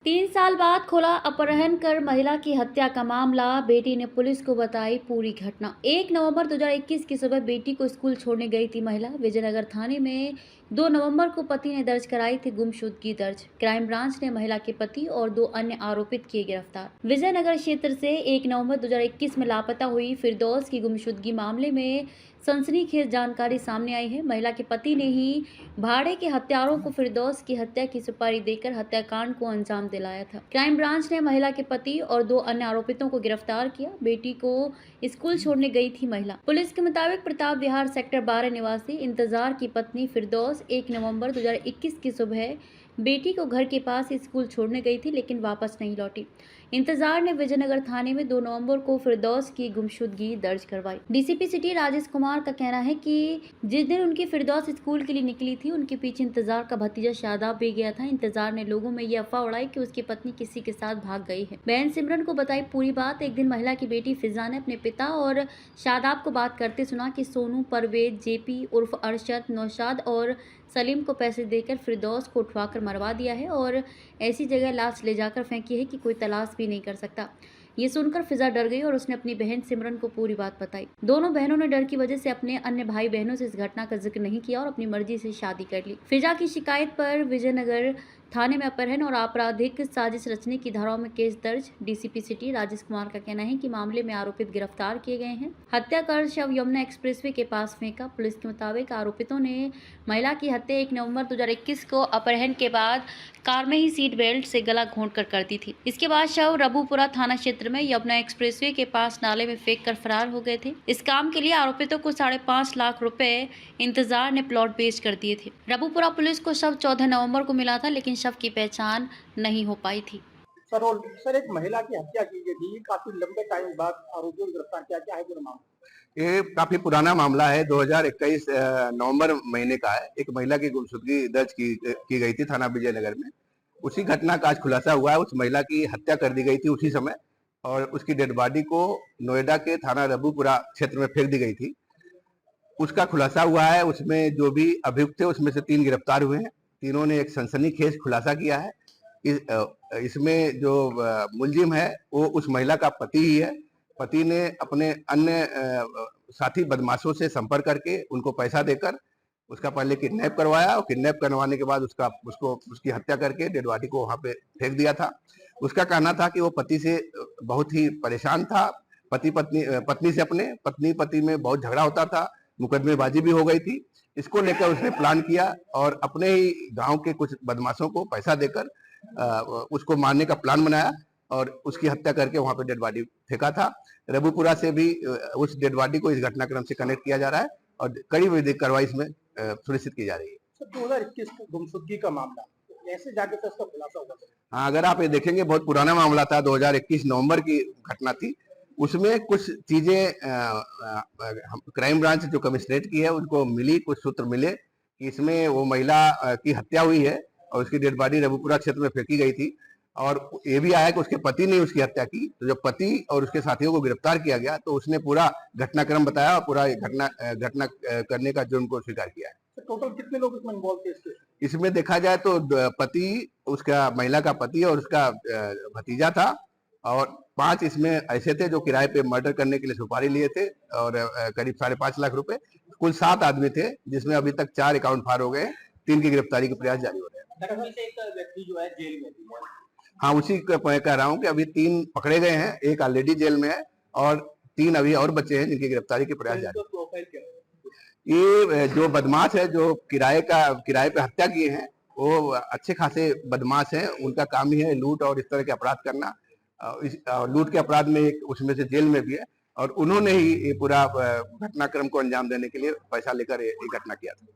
3 साल बाद खुला अपहरण कर महिला की हत्या का मामला। बेटी ने पुलिस को बताई पूरी घटना। 1 नवंबर 2021 की सुबह बेटी को स्कूल छोड़ने गई थी महिला। विजयनगर थाने में 2 नवंबर को पति ने दर्ज कराई थी गुमशुदगी दर्ज। क्राइम ब्रांच ने महिला के पति और 2 अन्य आरोपित किए गिरफ्तार। विजयनगर क्षेत्र से 1 नवंबर 2021 में लापता हुई फिरदौस की गुमशुदगी मामले में सनसनीखेज जानकारी सामने आई है। महिला के पति ने ही भाड़े के हत्यारों को फिरदौस की हत्या की सुपारी देकर हत्याकांड को अंजाम दिलाया था। क्राइम ब्रांच ने महिला के पति और 2 अन्य आरोपितों को गिरफ्तार किया। बेटी को स्कूल छोड़ने गई थी महिला। पुलिस के मुताबिक प्रताप विहार सेक्टर 12 निवासी इंतजार की पत्नी फिरदौस 1 नवंबर 2021 की सुबह बेटी को घर के पास स्कूल छोड़ने गई थी, लेकिन वापस नहीं लौटी। इंतजार ने विजयनगर थाने में 2 नवंबर को फिरदौस की गुमशुदगी दर्ज करवाई। डीसीपी सिटी राजेश कुमार का कहना है कि जिस दिन उनकी फिरदौस स्कूल के लिए निकली थी, उनके पीछे इंतजार का भतीजा शादाब भी गया था। इंतजार ने लोगों में ये अफवाह उड़ाई कि उसकी पत्नी किसी के साथ भाग गई है। बहन सिमरन को बताई पूरी बात। एक दिन महिला की बेटी फिजा ने अपने पिता और शादाब को बात करते सुना कि सोनू, परवेज, जेपी उर्फ अरशद, नौशाद और सलीम को पैसे देकर फिरदौस को उठवाकर मरवा दिया है और ऐसी जगह लाश ले जाकर फेंकी है कि कोई तलाश भी नहीं कर सकता। ये सुनकर फिजा डर गई और उसने अपनी बहन सिमरन को पूरी बात बताई। दोनों बहनों ने डर की वजह से अपने अन्य भाई बहनों से इस घटना का जिक्र नहीं किया और अपनी मर्जी से शादी कर ली। फिजा की शिकायत पर विजयनगर थाने में अपहरण और आपराधिक साजिश रचने की धाराओं में केस दर्ज। डीसीपी सिटी राजेश कुमार का कहना है कि मामले में आरोपित गिरफ्तार किए गए हैं। हत्या कर शव यमुना एक्सप्रेसवे के पास फेंका। पुलिस के मुताबिक आरोपितों ने महिला की हत्या 1 नवंबर 2021 को अपहरण के बाद कार में ही सीट बेल्ट से गला घोंटकर कर दी थी। इसके बाद शव रबूपुरा थाना क्षेत्र में यमुना एक्सप्रेसवे के पास नाले में फेंक कर फरार हो गए थे। इस काम के लिए आरोपितों को 5.5 लाख रुपए इंतजार ने प्लॉट बेच कर दिए थे। रबूपुरा पुलिस को शव 14 नवंबर को मिला था, लेकिन शव की पहचान नहीं हो पाई थी। सर एक महिला की हत्या की गई थी, काफी लंबे टाइम बाद आरोपियों को गिरफ्तार किया। क्या है पूरा मामला? ये काफी पुराना मामला है। 2021 नवंबर महीने का है। एक महिला की गुमशुदगी दर्ज की गई थी थाना विजयनगर में। उसी घटना का आज खुलासा हुआ है। उस महिला की हत्या कर दी गई थी उसी समय और उसकी डेड बॉडी को नोएडा के थाना रबूपुरा क्षेत्र में फेंक दी गई थी। उसका खुलासा हुआ है। उसमें जो भी अभियुक्त थे उसमें से 3 गिरफ्तार हुए हैं। तीनों ने एक सनसनीखेज खुलासा किया है। इसमें जो मुलजिम है वो उस महिला का पति ही है। पति ने अपने अन्य साथी बदमाशों से संपर्क करके उनको पैसा देकर उसका पहले किडनैप करवाया और किडनैप करवाने के बाद उसकी हत्या करके डेड बॉडी को वहां पे फेंक दिया था। उसका कहना था कि वो पति से बहुत ही परेशान था। पत्नी से अपने पति में बहुत झगड़ा होता था, मुकदमेबाजी भी हो गई थी। इसको लेकर उसने प्लान किया और अपने ही गांव के कुछ बदमाशों को पैसा देकर उसको मारने का प्लान बनाया और उसकी हत्या करके वहां पे डेड बॉडी फेंका था। रबूपुरा से भी उस डेड बॉडी को इस घटनाक्रम से कनेक्ट किया जा रहा है और कड़ी विधिक कार्रवाई इसमें सुनिश्चित की जा रही है। 2021 गुमशुदगी का मामला ऐसे जाके तो इसका खुलासा होगा। हाँ, अगर आप ये देखेंगे बहुत पुराना मामला था। 2021 नवंबर की घटना थी। उसमें कुछ चीजें क्राइम ब्रांच जो कमिश्नरेट की है उनको मिली, कुछ सूत्र मिले कि इसमें वो महिला की हत्या हुई है और उसकी डेड बॉडी रबूपुरा क्षेत्र में फेंकी गई थी। और ये भी आया कि उसके पति ने उसकी हत्या की। तो जब पति और उसके साथियों को गिरफ्तार किया गया तो उसने पूरा घटनाक्रम बताया और पूरा घटना करने का जुर्म को स्वीकार किया है। टोटल कितने लोग इसमें इन्वॉल्व थे? इसमें देखा जाए तो पति, उसका महिला का पति और उसका भतीजा था और 5 इसमें ऐसे थे जो किराए पे मर्डर करने के लिए सुपारी लिए थे और करीब 5.5 लाख रुपए। कुल 7 आदमी थे जिसमें अभी तक 4 अकाउंट फार हो गए। 3 की गिरफ्तारी के प्रयास जारी हो रहे हैं। एक व्यक्ति जो है जेल में है। हाँ, उसी मैं कह रहा हूँ कि अभी 3 पकड़े गए हैं, एक ऑलरेडी जेल में है और 3 अभी और बचे हैं जिनकी गिरफ्तारी के प्रयास जारी है। ये जो बदमाश है जो किराए पे हत्या किए हैं वो अच्छे खासे बदमाश हैं। उनका काम ही है लूट और इस तरह के अपराध करना। लूट के अपराध में एक उसमें से जेल में भी है और उन्होंने ही ये पूरा घटनाक्रम को अंजाम देने के लिए पैसा लेकर ये घटना किया था।